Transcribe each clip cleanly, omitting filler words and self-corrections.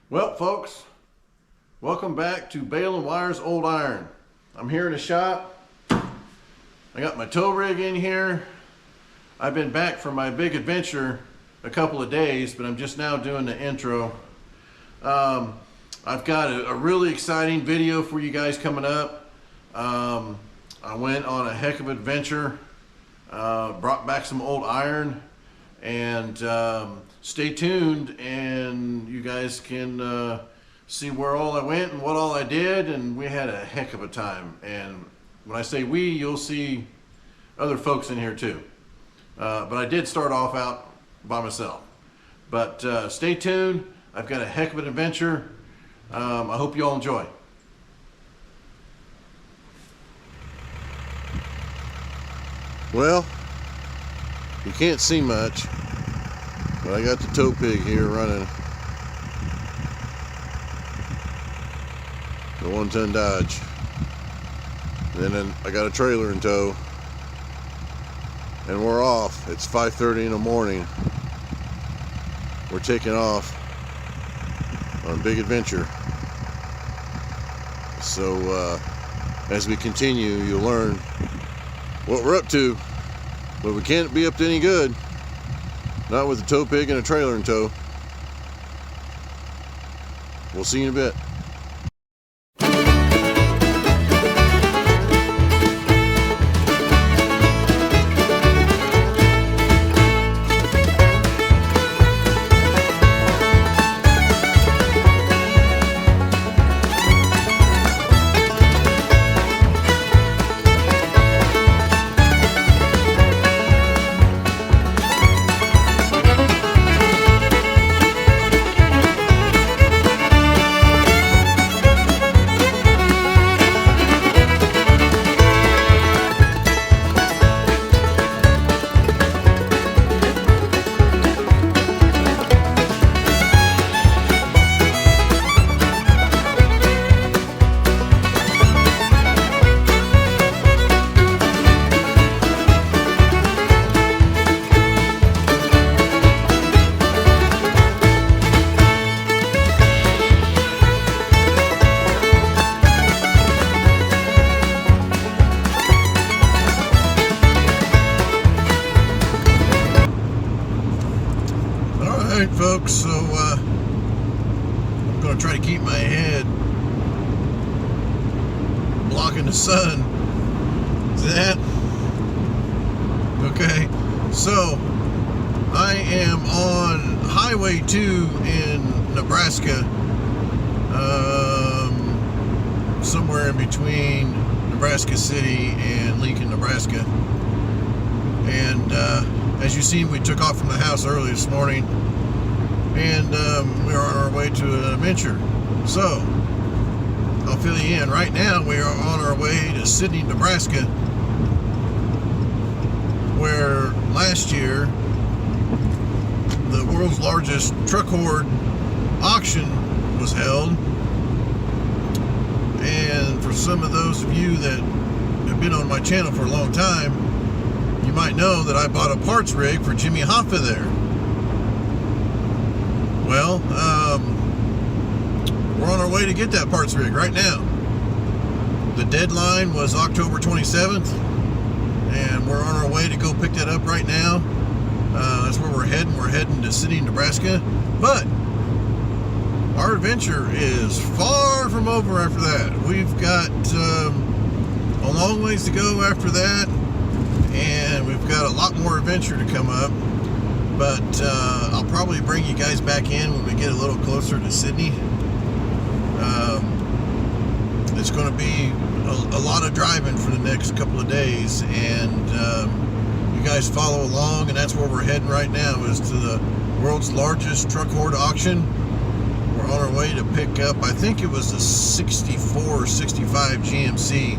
Well, folks, welcome back to Bale and Wire's Old Iron. I'm here in the shop. I got my tow rig in here. I've been back from my big adventure a couple of days, but I'm just now doing the intro. I've got a really exciting video for you guys coming up. I went on a heck of an adventure, brought back some old iron, and stay tuned and you guys can see where all I went and what all I did, and we had a heck of a time. And when I say we, you'll see other folks in here too. But I did start off out by myself. But stay tuned. I've got a heck of an adventure. I hope you all enjoy. Well, you can't see much, but I got the tow pig here running the 1-ton Dodge. And then I got a trailer in tow, and we're off. It's 5:30 in the morning. We're taking off on a big adventure. So as we continue, you'll learn what we're up to, but we can't be up to any good. Not with a tow pig and a trailer in tow. We'll see you in a bit. Alright folks, so I'm going to try to keep my head blocking the sun. See that? Okay, so I am on Highway 2 in Nebraska, somewhere in between Nebraska City and Lincoln, Nebraska. And as you've seen, we took off from the house early this morning, and we are on our way to an adventure. So I'll fill you in. Right now we are on our way to Sydney, Nebraska, where last year the world's largest truck horde auction was held. And for some of those of you that have been on my channel for a long time, you might know that I bought a parts rig for Jimmy Hoffa there. Well, we're on our way to get that parts rig right now. The deadline was October 27th, and we're on our way to go pick that up right now. That's where we're heading. We're heading to Sydney, Nebraska. But our adventure is far from over after that. We've got a long ways to go after that, and we've got a lot more adventure to come up. But I'll probably bring you guys back in when we get a little closer to Sydney. It's going to be a lot of driving for the next couple of days, and you guys follow along. And that's where we're heading right now, is to the world's largest truck horde auction. We're on our way to pick up, I think it was a 64 or 65 GMC.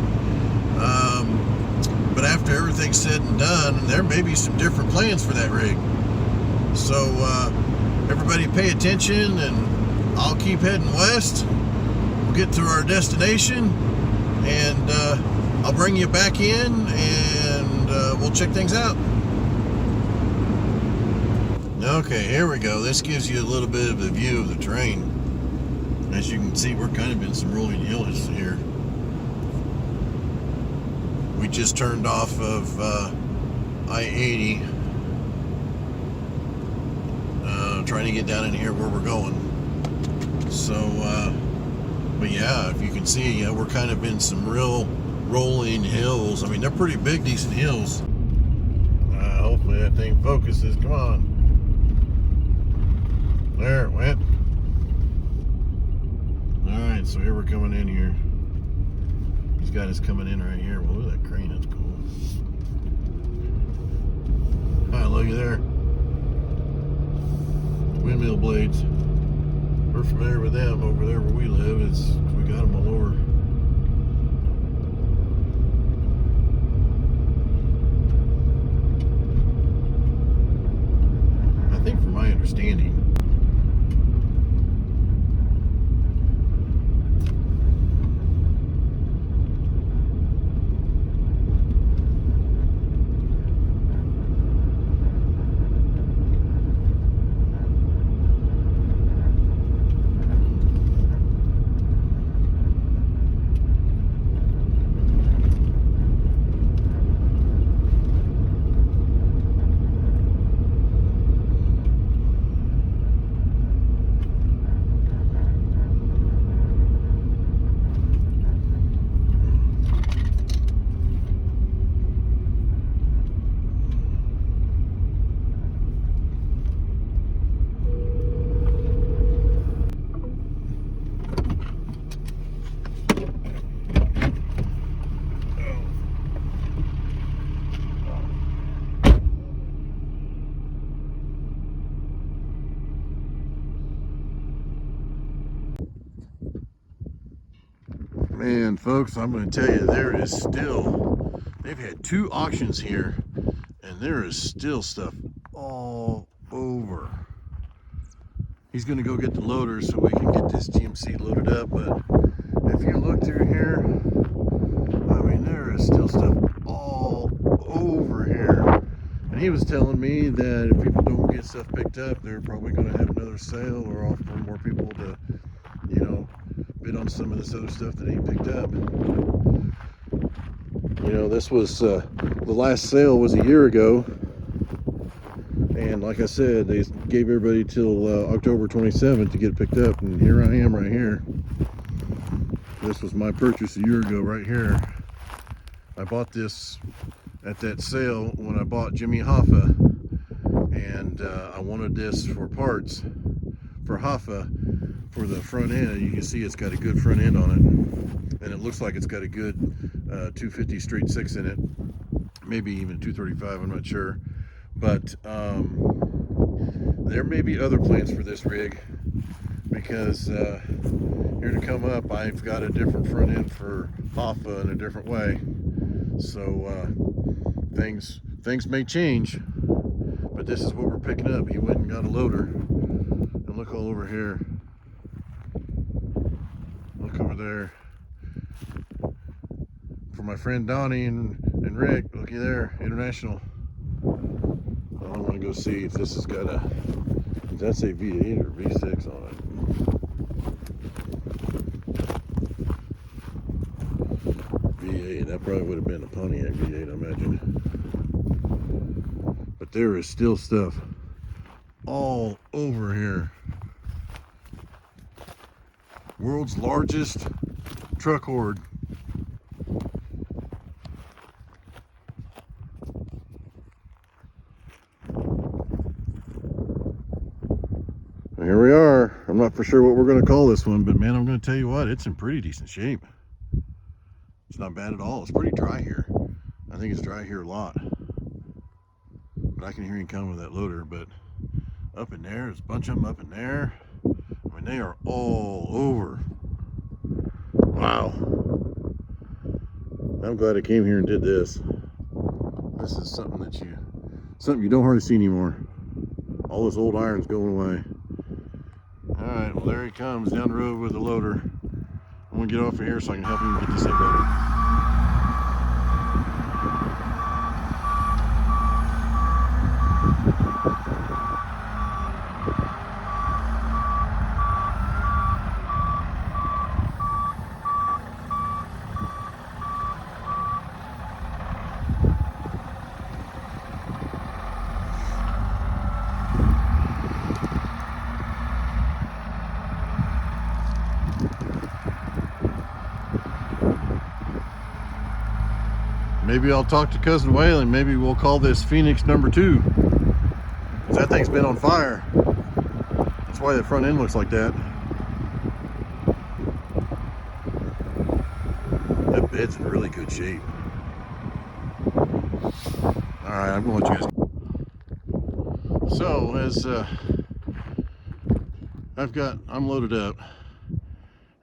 But after everything's said and done, there may be some different plans for that rig. So everybody pay attention, and I'll keep heading west. We'll get to our destination, and I'll bring you back in, and we'll check things out. Okay, here we go. This gives you a little bit of a view of the terrain. As you can see, we're kind of in some rolling hills here. We just turned off of I-80, trying to get down in here where we're going. So, but yeah, if you can see, yeah, we're kind of in some real rolling hills. I mean, they're pretty big, decent hills. Hopefully that thing focuses. Come on. There it went. Alright, so here we're coming in here. He's got us coming in right here. Well, look at that crane, that's cool. Alright, looky there. Windmill blades. We're familiar with them over there where we live. We got them all over. I think from my understanding, man, folks, I'm going to tell you, they've had 2 auctions here, and there is still stuff all over. He's going to go get the loader so we can get this GMC loaded up, but if you look through here, I mean, there is still stuff all over here. And he was telling me that if people don't get stuff picked up, they're probably going to have another sale or offer more people to, you know, bid on some of this other stuff that ain't picked up. You know, this was the last sale was a year ago, and like I said, they gave everybody till October 27th to get it picked up, and here I am right here. This was my purchase a year ago right here. I bought this at that sale when I bought Jimmy Hoffa, and I wanted this for parts for Hoffa for the front end. You can see it's got a good front end on it, and it looks like it's got a good 250 straight 6 in it, maybe even 235, I'm not sure, but there may be other plans for this rig, because here to come up, I've got a different front end for Hoffa in a different way. So things may change, but this is what we're picking up. He went and got a loader, and look all over here. Look over there. For my friend Donnie and Rick, looky there, International. I want to go see if this has got does that say V8 or V6 on it? V8, that probably would have been a Pontiac V8, I imagine. But there is still stuff all over here. World's largest truck horde. Here we are. I'm not for sure what we're going to call this one, but man, I'm going to tell you what, it's in pretty decent shape. It's not bad at all. It's pretty dry here. I think it's dry here a lot. But I can hear him coming with that loader. But up in there, there's a bunch of them up in there. I mean, they are all over. Wow. I'm glad I came here and did this. This is something you don't hardly see anymore. All this old iron's going away. All right, well, there he comes down the road with the loader. I'm gonna get off of here so I can help him get this thing loaded. Maybe I'll talk to Cousin Waylon. Maybe we'll call this Phoenix number 2. Because that thing's been on fire. That's why the front end looks like that. That bed's in really good shape. Alright, I'm going to let you guys. So, as I'm loaded up,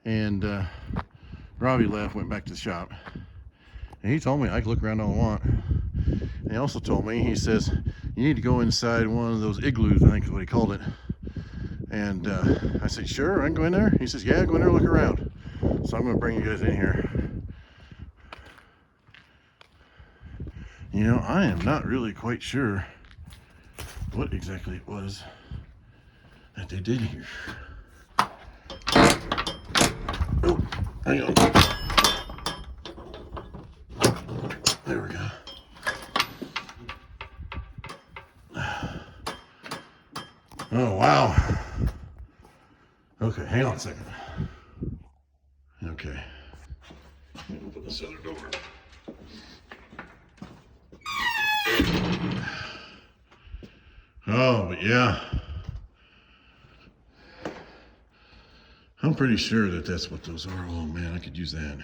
and Robbie left, went back to the shop, and he told me I could look around all I want. And he also told me, he says, you need to go inside one of those igloos, I think is what he called it. And I said, sure, I can go in there. He says, yeah, go in there and look around. So I'm going to bring you guys in here. You know, I am not really quite sure what exactly it was that they did here. Oh, hang on. There we go. Oh, wow. Okay, hang on a second. Okay. Open this other door. Oh, but yeah. I'm pretty sure that that's what those are. Oh man, I could use that.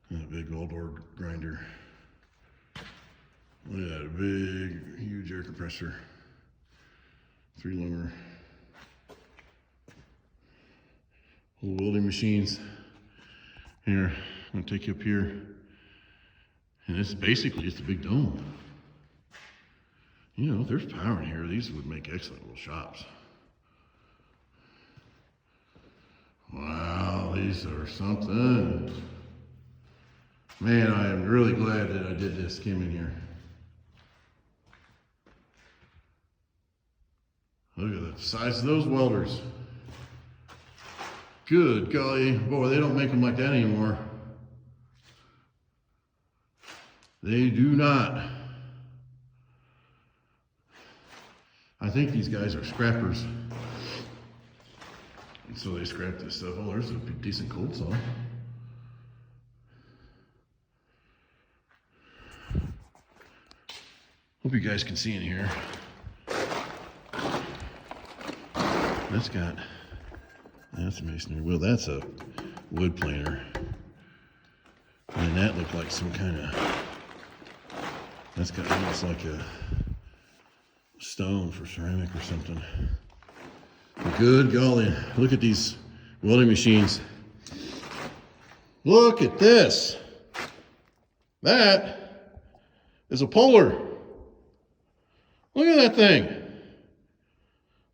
That big old ore grinder. Look at that big, huge air compressor. 3 lunger. Little welding machines. Here, I'm gonna take you up here. And it's basically just a big dome. You know, if there's power in here, these would make excellent little shops. Wow, these are something. Man, I am really glad that I did this, came in here. Look at the size of those welders. Good golly, boy, they don't make them like that anymore. They do not. I think these guys are scrappers. And so they scrap this stuff. Oh, there's a decent cold saw. Hope you guys can see in here. That's a masonry wheel. That's a wood planer. And that looked like some kind of, that's got almost like a stone for ceramic or something. Good golly, look at these welding machines. Look at this. That is a Polar. Look at that thing.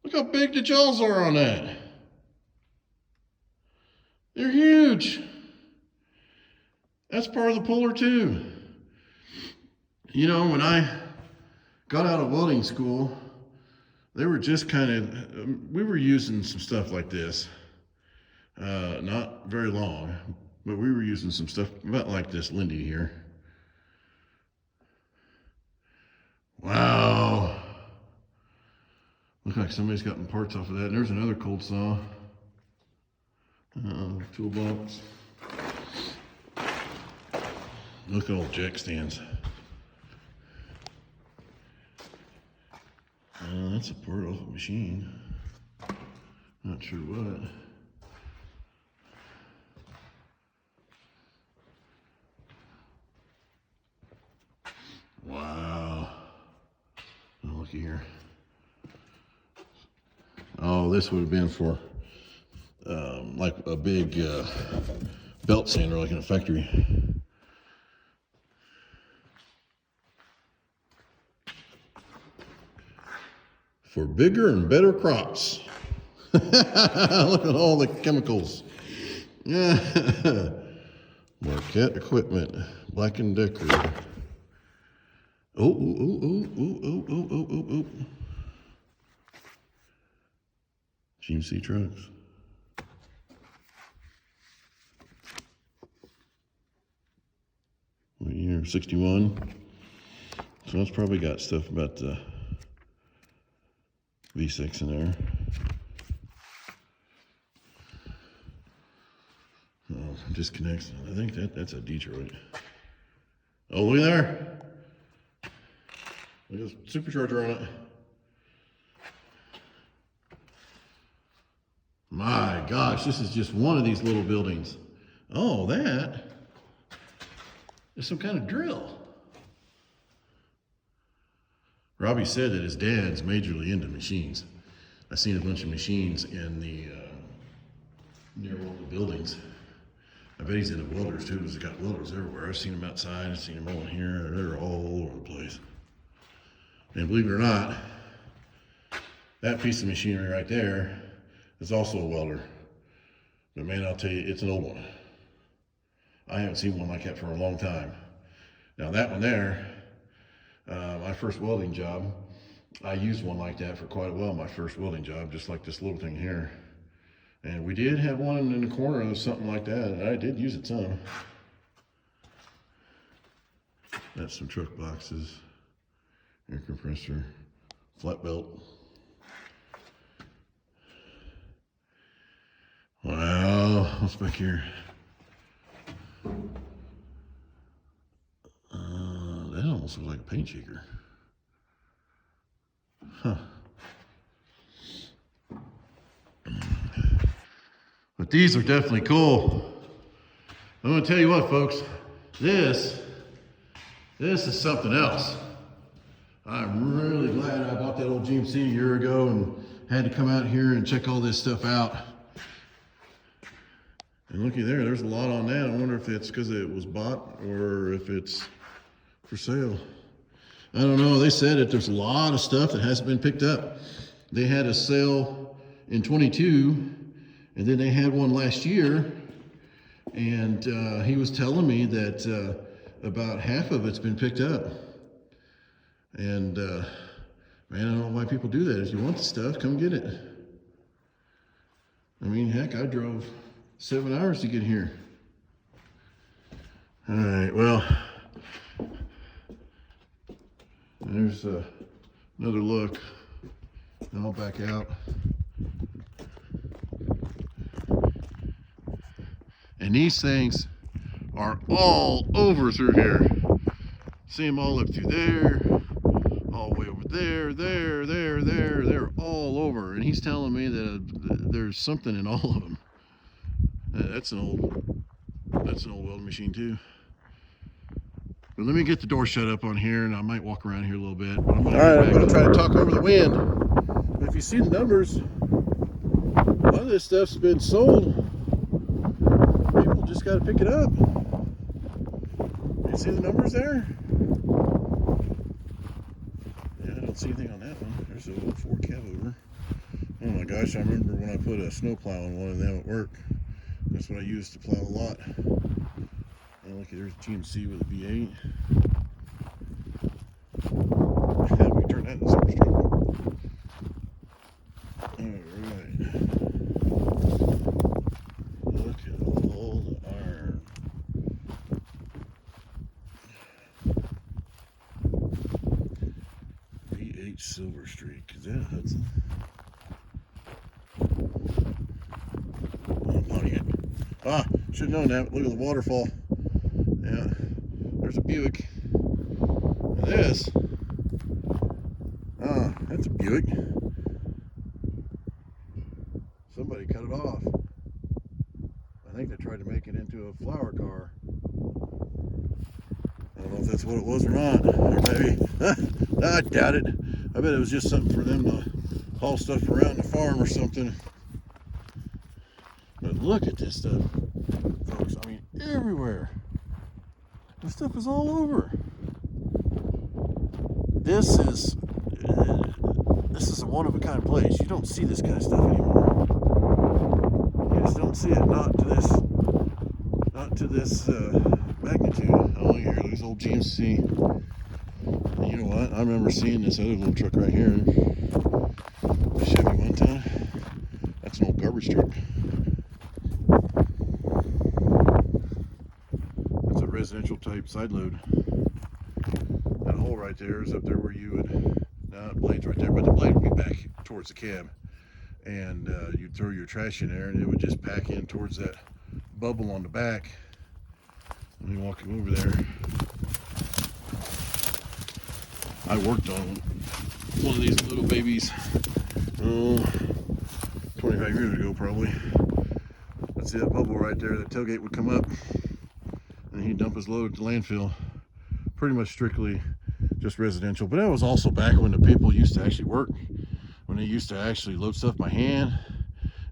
Look how big the jaws are on that. They're huge. That's part of the Polar too. You know, when I got out of welding school, they were just kind of, we were using some stuff like this. Not very long, but we were using some stuff about like this Lindy here. Wow. Looks like somebody's gotten parts off of that. And there's another cold saw. Toolbox. Look at all jack stands. That's a part of a machine. Not sure what. Wow. Oh, looky here. Oh, this would have been for like a big belt sander, like in a factory. For bigger and better crops. Look at all the chemicals. Yeah. Marquette Equipment, Black & Decker. Oh. GMC trucks. What year? 61. So it's probably got stuff about the V6 in there. Oh disconnects. I think that's a Detroit. Oh, look there. Look at the supercharger on it. My gosh, this is just one of these little buildings. Oh, that is some kind of drill. Robbie said that his dad's majorly into machines. I seen a bunch of machines in the near one of the buildings. I bet he's into welders too, because he's got welders everywhere. I've seen him outside, I've seen him all in here. They're all over the place. And believe it or not, that piece of machinery right there is also a welder. But man, I'll tell you, it's an old one. I haven't seen one like that for a long time. Now that one there, my first welding job, I used one like that for quite a while, my first welding job, just like this little thing here. And we did have one in the corner of something like that. I did use it some. That's some truck boxes, air compressor, flat belt. Wow, what's back here? That almost looks like a paint shaker. Huh. But these are definitely cool. I'm gonna tell you what, folks, this is something else. I'm really glad I bought that old GMC a year ago and had to come out here and check all this stuff out. And looky there, there's a lot on that. I wonder if it's because it was bought or if it's for sale. I don't know. They said that there's a lot of stuff that hasn't been picked up. They had a sale in 22, and then they had one last year. And he was telling me that about half of it's been picked up. And man, I don't know why people do that. If you want the stuff, come get it. I mean, heck, I drove 7 hours to get here. All right, well, there's another look. And I'll back out. And these things are all over through here. See them all up through there, all the way over there, there. They're all over. And he's telling me that there's something in all of them. That's an old welding machine too. But let me get the door shut up on here, and I might walk around here a little bit. But I'm gonna try to talk over the wind. But if you see the numbers, a lot of this stuff's been sold. People just got to pick it up. You see the numbers there? Yeah, I don't see anything on that one. There's a little Ford cab over. Oh my gosh, I remember when I put a snowplow on one of them at work. That's what I used to plow a lot. And look, there's a GMC with a V8. We can turn that into some street. Alright. Look at all the iron. V8 Silver Streak. Is that a Hudson? Ah, should have known that. Look at the waterfall. Yeah, there's a Buick. And this, that's a Buick. Somebody cut it off. I think they tried to make it into a flower car. I don't know if that's what it was or not. Or maybe, I doubt it. I bet it was just something for them to haul stuff around the farm or something. But look at this stuff, folks. I mean, everywhere. This stuff is all over. This is a one-of-a-kind place. You don't see this kind of stuff anymore. You just don't see it. Not to this magnitude. Oh, look here, this old GMC. And you know what? I remember seeing this other little truck right here. The Chevy one time. That's an old garbage truck. Residential type side load. That hole right there is up there where you would, the blade's right there, but the blade would be back towards the cab, and you'd throw your trash in there and it would just pack in towards that bubble on the back. Let me walk him over there. I worked on one of these little babies, 25 years ago probably. Let's see that bubble right there. The tailgate would come up and he'd dump his load at the landfill. Pretty much strictly just residential. But that was also back when the people used to actually work, when they used to actually load stuff by hand.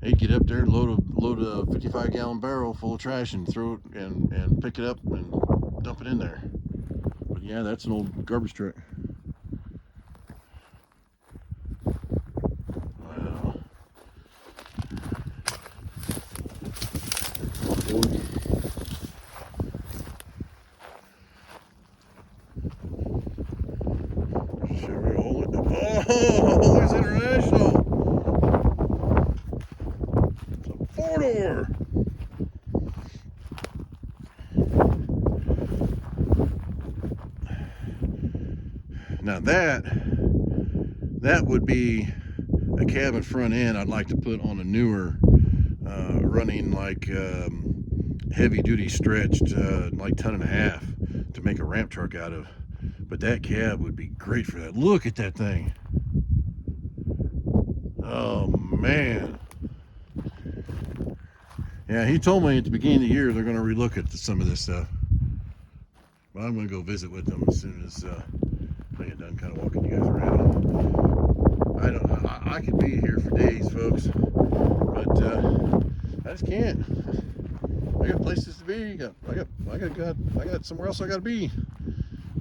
They'd get up there, load a 55-gallon barrel full of trash and throw it and pick it up and dump it in there. But yeah, that's an old garbage truck. Wow. Oh, there's International. It's a four-door. Now that would be a cabin front end I'd like to put on a newer, running like heavy duty stretched, like 1.5 to make a ramp truck out of. But that cab would be great for that. Look at that thing. Oh man. Yeah, he told me at the beginning of the year they're going to relook at some of this stuff. But I'm going to go visit with them as soon as I get done kind of walking you guys around. I don't know. I could be here for days, folks, but I just can't. I got places to be. I got somewhere else I got to be.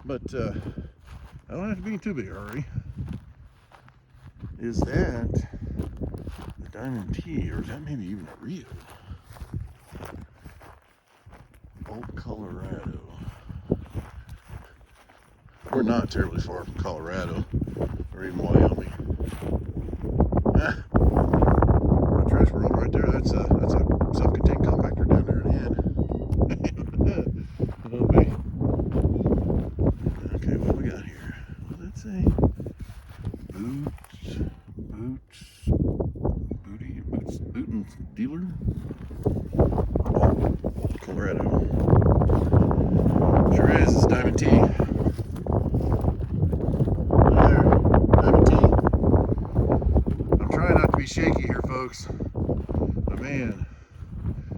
But I don't have to be in too big a hurry. Is that the Diamond T, or is that maybe even a Rio? Old Colorado. We're not terribly far from Colorado or even Wyoming. My trash world right there. That's a self-contained compactor down there in the end. Oh, man. Okay, what we got here? What did that say? Bootin' dealer. Colorado. Sure is. It's Diamond T. There, Diamond T. I'm trying not to be shaky here, folks. But man,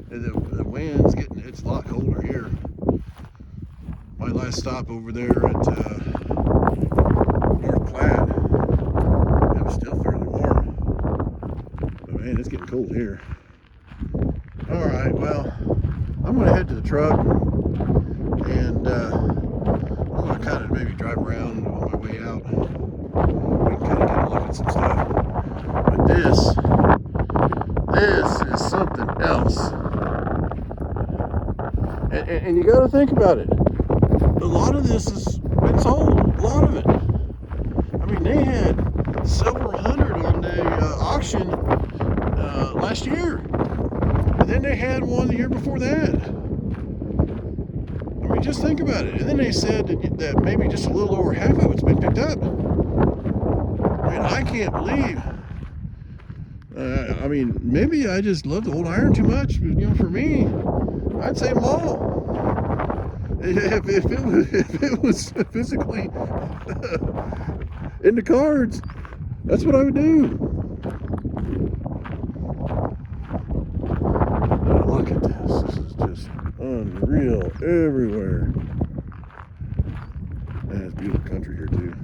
the wind's it's a lot colder here. My last stop over there at North Platte, it was still fairly warm. But man, it's getting cold here. All right, well, I'm going to head to the truck, and I'm going to kind of maybe drive around on my way out. We can kind of get a look at some stuff. But this is something else. And you got to think about it. A lot of this has been sold. A lot of it. I mean, they had several hundred on the auction last year. And then they had one the year before that. I mean, just think about it. And then they said that maybe just a little over half of it's been picked up. I mean, I can't believe. I mean, maybe I just love the old iron too much. You know, for me, I'd say them all. If it was physically in the cards, that's what I would do. Look at this. This is just unreal everywhere. And it's beautiful country here too.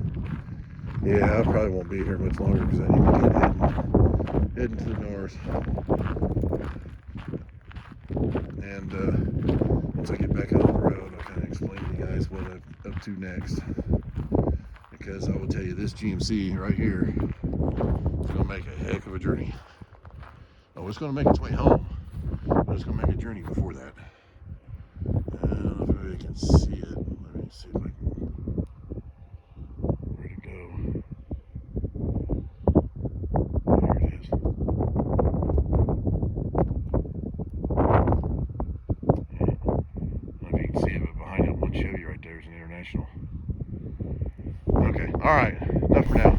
Yeah, I probably won't be here much longer because I need to get heading to the north. And once I get back out on the road, I'll kind of explain to you guys what I'm up to next. Because I will tell you, this GMC right here is going to make a heck of a journey. Oh, it's going to make its way home, but it's going to make a journey before that. I don't know if anybody can see it. Let me see if I can. Where'd it go? There it is. I don't know if you can see it, but behind that one Chevy right there is an International. Okay, alright, enough for now.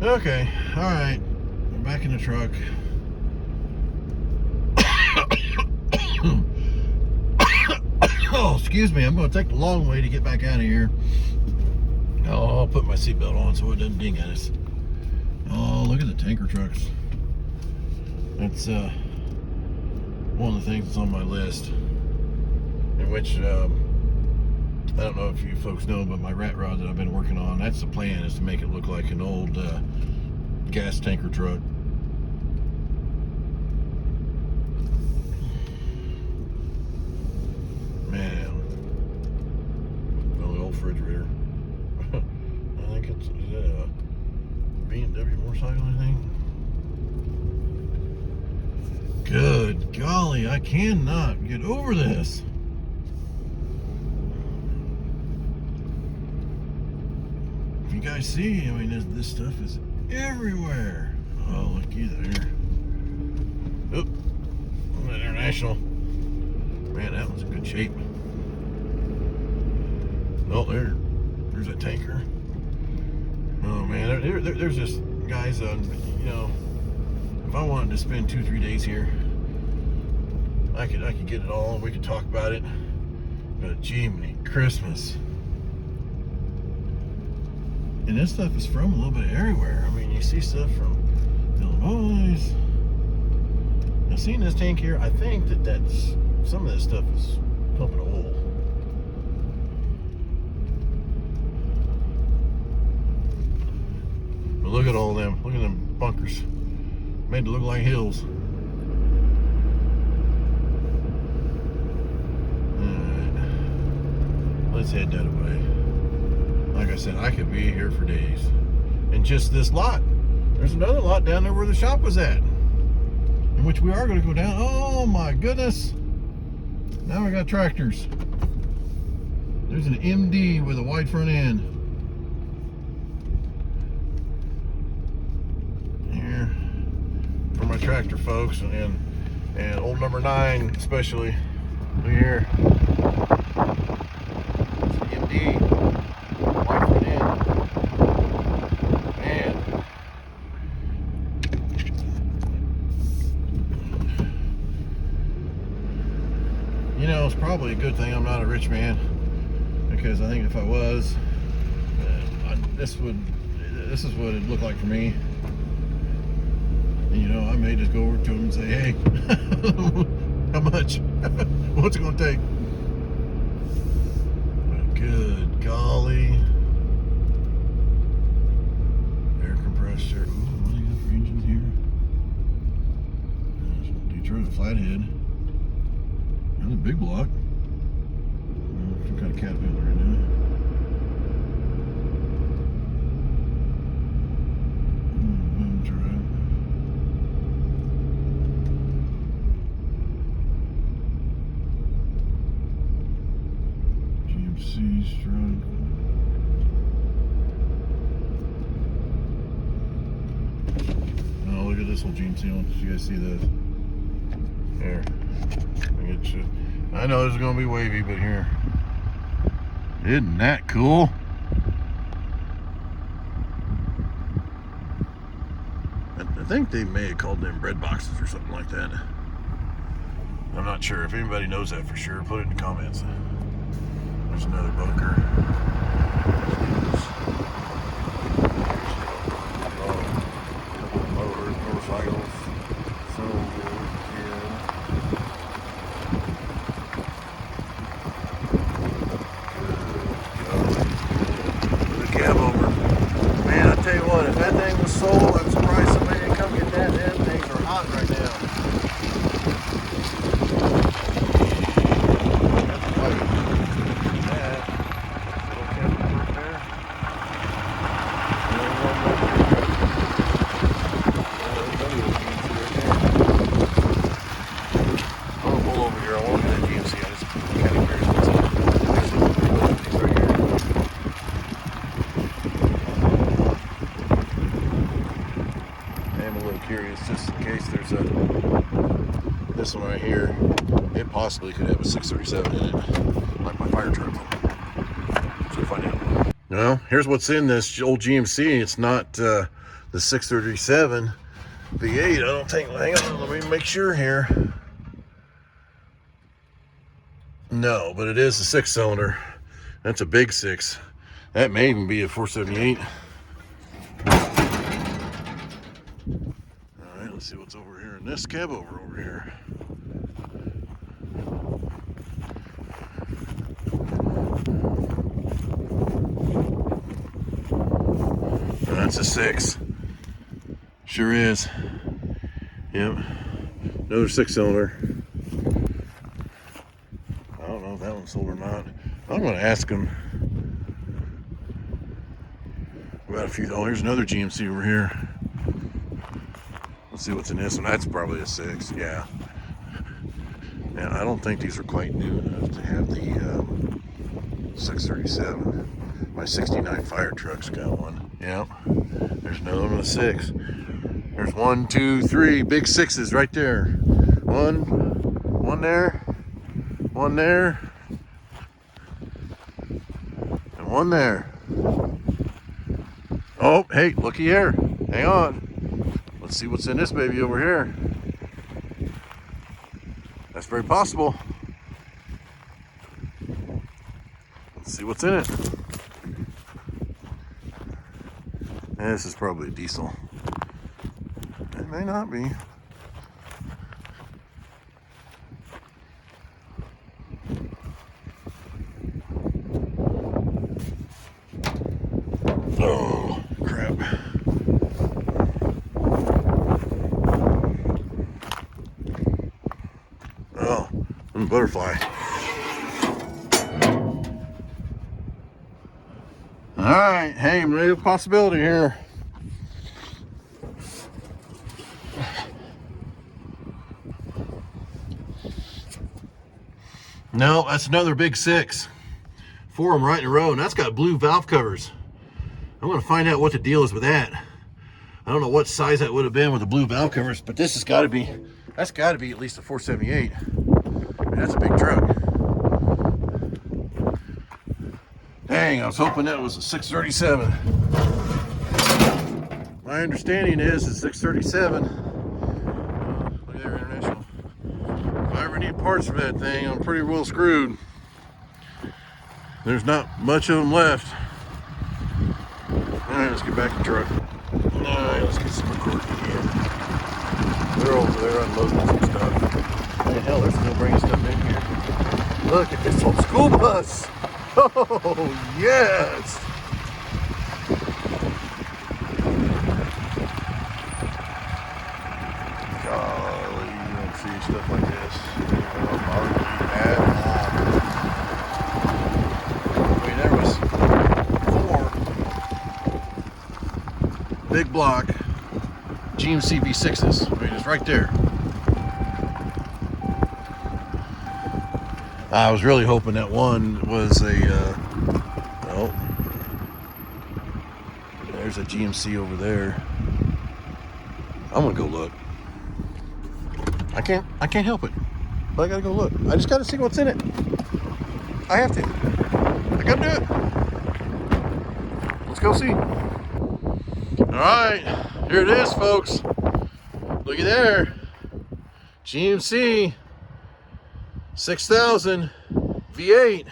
Okay, alright, I'm back in the truck. Oh, excuse me. I'm going to take the long way to get back out of here. Oh, I'll put my seatbelt on so it doesn't ding at us. Oh, look at the tanker trucks. That's one of the things that's on my list. In which, I don't know if you folks know, but my rat rod that I've been working on, that's the plan, is to make it look like an old gas tanker truck. Man, the old refrigerator. I think is it a BMW motorcycle, I think? Good golly, I cannot get over this. If you guys see, I mean, this stuff is everywhere. Oh, looky there. Oop, International. Man, that one's in good shape. Oh, there's a tanker. Oh man, there's just guys on, you know, if I wanted to spend 2-3 days here, I could get it all and we could talk about it. But Jiminy Christmas. And this stuff is from a little bit everywhere. I mean, you see stuff from Illinois. Now, seeing this tank here, I think that's some of this stuff is pumping oil. But look at all them. Look at them bunkers. Made to look like hills. Alright. Let's head that way. Like I said, I could be here for days. And just this lot. There's another lot down there where the shop was at. In which we are going to go down. Oh my goodness. Now we got tractors. There's an MD with a wide front end. Here. For my tractor folks and old number 9 especially. Look here. It's an MD. Wide front end. Man. You know, it's probably a good thing I'm not a rich man, because I think if I was, this is what it'd look like for me. And, you know, I may just go over to him and say, hey, how much? What's it gonna take? But good golly. Air compressor. Ooh, what do you got for engines here? Detroit Flathead. Another big block. Some kind of Caterpillar right now. Boom truck. GMC truck. Oh, look at this old GMC one. Did you guys see this? Here. I know this is going to be wavy, but here. Isn't that cool? I think they may have called them bread boxes or something like that. I'm not sure. If anybody knows that for sure, put it in the comments. There's another bunker. Motorcycles. So if that thing was sold, I'm surprised somebody didn't come get that. Them things are hot right now. I'm gonna pull over here. I want to get that GMC. I just kind of curious what's up. Curious, just in case there's this one right here. It possibly could have a 637 in it, like my fire truck. So find out. Well, here's what's in this old GMC. It's not the 637 V8. I don't think. Hang on, let me make sure here. No, but it is a 6-cylinder. That's a big 6. That may even be a 478. All right, let's see what's over here in this cab over here. That's a 6. Sure is. Yep. Another 6-cylinder. I don't know if that one's sold or not. I'm going to ask him about a few. Oh, here's another GMC over here. Let's see what's in this one. That's probably a 6. Yeah. And I don't think these are quite new enough to have the 637. My 69 fire truck's got one. Yep. There's another one with a 6. There's 1, 2, 3 big 6s right there. One there, one there, and one there. Oh, hey, looky here. Hang on. Let's see what's in this baby over here. That's very possible. Let's see what's in it. And this is probably a diesel. It may not be. Oh, crap. Oh, I'm a butterfly. All right, hey, maybe a possibility here. No, that's another big 6. 4 of them right in a row, and that's got blue valve covers. I'm going to find out what the deal is with that. I don't know what size that would have been with the blue valve covers, but this has got to be, that's got to be at least a 478. I mean, that's a big truck. Dang, I was hoping that was a 637. My understanding is it's 637. Look at there, International. If I ever need parts for that thing, I'm pretty well screwed. There's not much of them left. Alright, let's get back to the truck. Alright, let's get some recording here. They're over there unloading some stuff. Hey, hell, they're still bringing stuff in here. Look at this old school bus. Oh, yes. Golly, you don't see stuff like this. Hardly at all. I mean, there was 4 big block GMC V6s. I mean, it's right there. I was really hoping that one was a, oh, there's a GMC over there. I'm gonna go look. I can't help it, but I gotta go look. I just gotta see what's in it. I have to. I gotta do it. Let's go see. All right, here it is, folks. Looky there. GMC 6000 V8.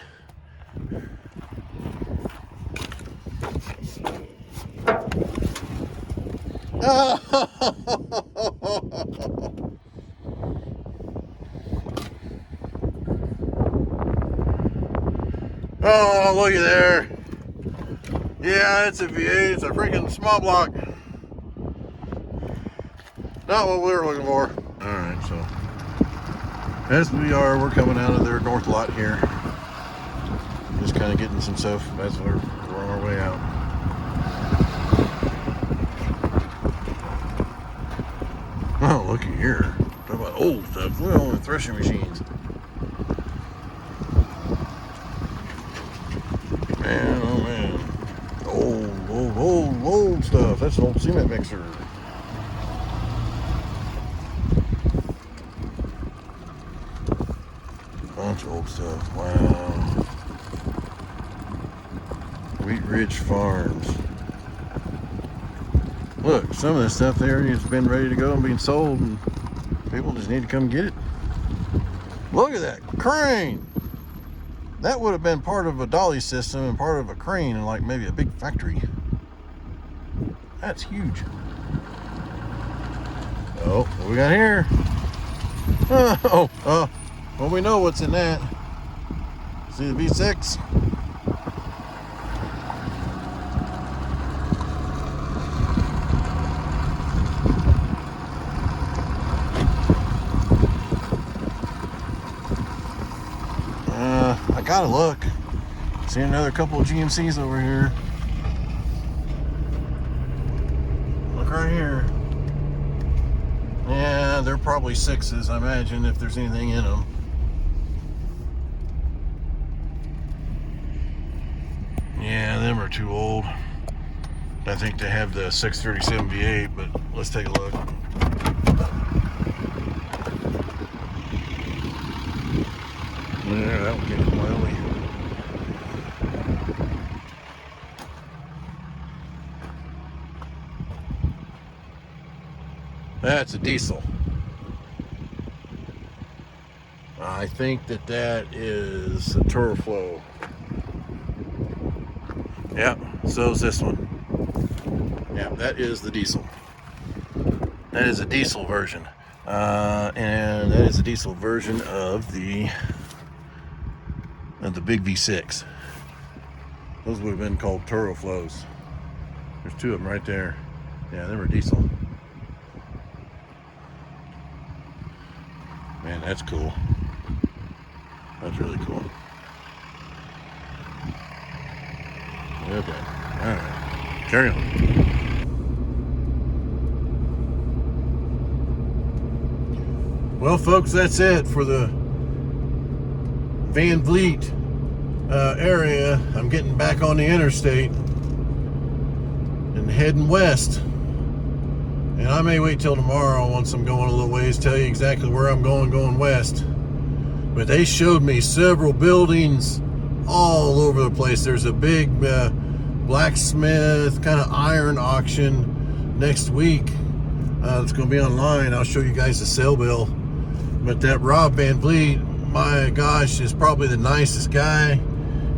Oh, looky there. Yeah, it's a V8. It's a freaking small block. Not what we were looking for. All right, so as we're coming out of their north lot here. Just kind of getting some stuff as we're on our way out. Oh, looky here. Talk about old stuff. Look at all the threshing machines. Man, oh man. Old stuff. That's an old cement mixer. Bunch of old stuff. Wow. Wheat Ridge Farms. Look, some of this stuff there has been ready to go and being sold, and people just need to come get it. Look at that crane. That would have been part of a dolly system and part of a crane and like maybe a big factory. That's huge. Oh, what we got here? Well, we know what's in that. See the V6? I gotta look. See another couple of GMCs over here. Look right here. Yeah, they're probably 6s, I imagine, if there's anything in them. Yeah, them are too old. I think they have the 637 V8, but let's take a look. Yeah, that one came from Wyoming. That's a diesel. I think that is a Turflow. Yeah, so is this one. Yeah, that is the diesel. That is a diesel version. And that is a diesel version of the big V6. Those would have been called Turflows. There's 2 of them right there. Yeah, they were diesel. Man, that's cool. That's really cool. Okay. All right. Carry on. Well, folks, that's it for the Van Vliet area. I'm getting back on the interstate and heading west. And I may wait till tomorrow once I'm going a little ways, tell you exactly where I'm going west. But they showed me several buildings all over the place. There's a big blacksmith kind of iron auction next week. It's going to be online. I'll show you guys the sale bill. But that Rob Van Vliet, my gosh, is probably the nicest guy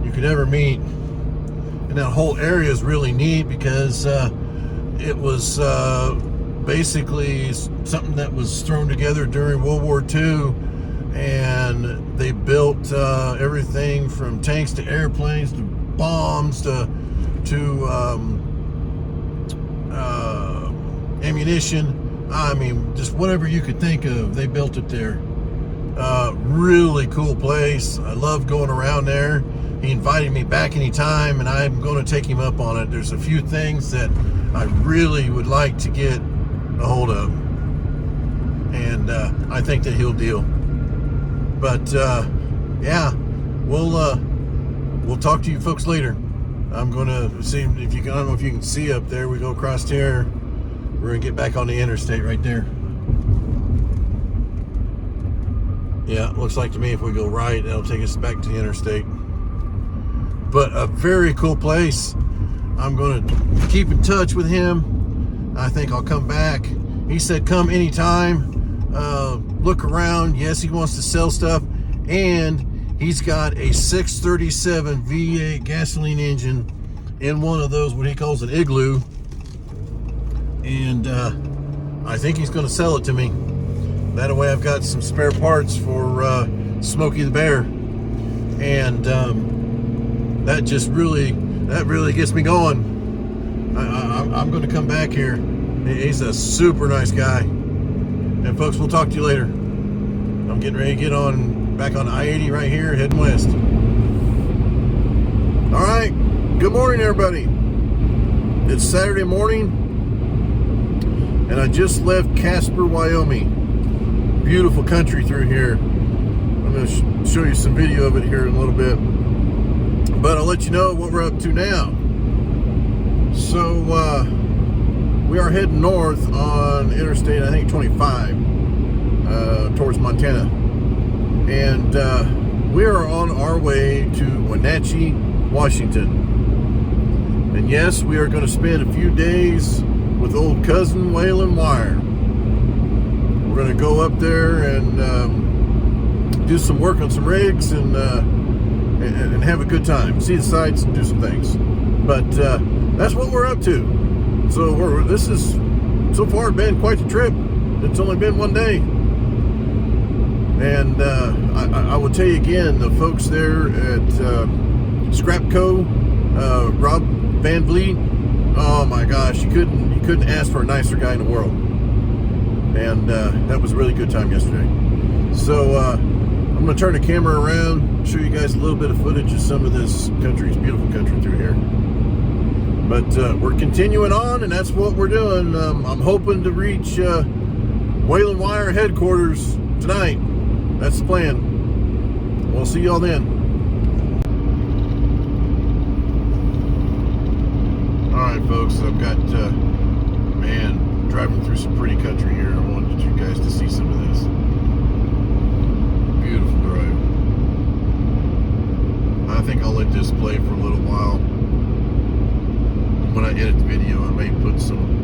you could ever meet. And that whole area is really neat because it was basically something that was thrown together during World War II, and they built everything from tanks to airplanes to bombs to ammunition. I mean, just whatever you could think of, they built it there. Really cool place. I love going around there. He invited me back anytime, and I'm going to take him up on it. There's a few things that I really would like to get a hold of, and I think that he'll deal. But yeah, we'll talk to you folks later. I'm going to see if you can. I don't know if you can see up there. We go across here. We're going to get back on the interstate right there. Yeah, looks like to me if we go right, that'll take us back to the interstate. But a very cool place. I'm going to keep in touch with him. I think I'll come back. He said come anytime, look around. Yes, he wants to sell stuff, and he's got a 637 V8 gasoline engine in one of those, what he calls an igloo, and I think he's going to sell it to me. That way I've got some spare parts for Smokey the Bear, and that really gets me going. I'm going to come back here. He's a super nice guy. And folks, we'll talk to you later. I'm getting ready to get back on I-80 right here, heading west. All right. Good morning, everybody. It's Saturday morning, and I just left Casper, Wyoming. Beautiful country through here. I'm going to show you some video of it here in a little bit. But I'll let you know what we're up to now. So, we are heading north on Interstate, I think 25, towards Montana. And we are on our way to Wenatchee, Washington. And yes, we are going to spend a few days with old Cousin Waylon Wire. We're going to go up there and do some work on some rigs and and have a good time, see the sights and do some things. But that's what we're up to. So this is so far been quite the trip. It's only been one day. And I will tell you again, the folks there at Scrap Co, Rob Van Vliet, oh my gosh, you couldn't ask for a nicer guy in the world. And that was a really good time yesterday. So I'm going to turn the camera around, show you guys a little bit of footage of some of this country. It's beautiful country through here. But we're continuing on, and that's what we're doing. I'm hoping to reach Waylon Wire headquarters tonight. That's the plan. We'll see y'all then. Alright folks, I've got, man, driving through some pretty country here. I wanted you guys to see some of this. Beautiful drive. I think I'll let this play for a little while. When I edit the video, I may put some